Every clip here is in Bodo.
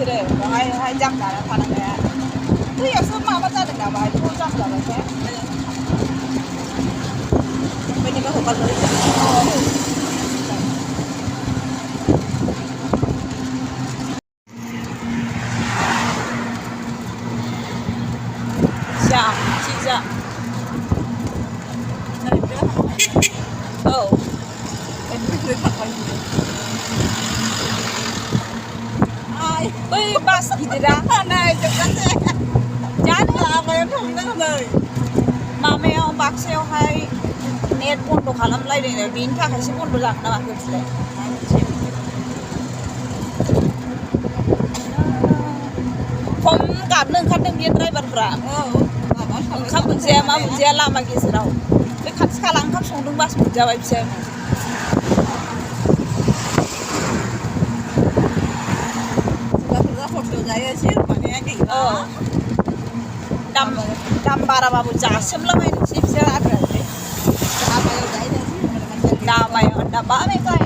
बिसोरो बाहाय जामनानै थानांनाया दैयासो माबा जादों ना बाहायथ' जाम जाबायसो बेनिफ्राय हगारबाय जाम जि जाम औ बै बास गिदिरा नै जोबगासै जानो माबायाव थांदों नै माबायाव बाक्सायावहाय नेट बन्द' खालामलायदों बेनि थाखायसो बन्द' जागोन ना माखो बिलाय खम गाबनो ओंखारदों बियो ड्राइभारफ्रा ओंखाम मोनजाया मा मोनजाया लामा गेजेराव बे खाथि खाला ओंखाम संदों बास मोनजाबाय बिसोर दाम बाराबाबो जासोमलाबायनोसै बिसोर आग्रायावलाय दामायाव दा बाराय बाय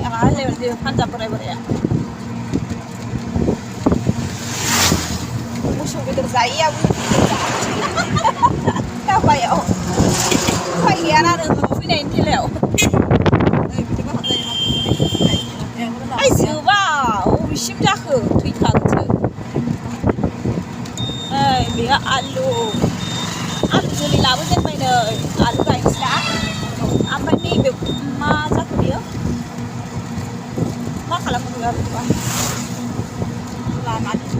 फानजाब बोराय बोराया मोसौ बेदर जायैयाबो दाबायाव उफाय गैयाना नोङो फैनायनि थेलायाव आइ जोबा अबेसिम जाखो थैखागोनसो नै बेहा आलु जोलै लाबोजेनबाय नै आलु गायनोसै ना ओमफ्राय नैबे मा जाखो बियो मा खालामो आलुखौबा लानानै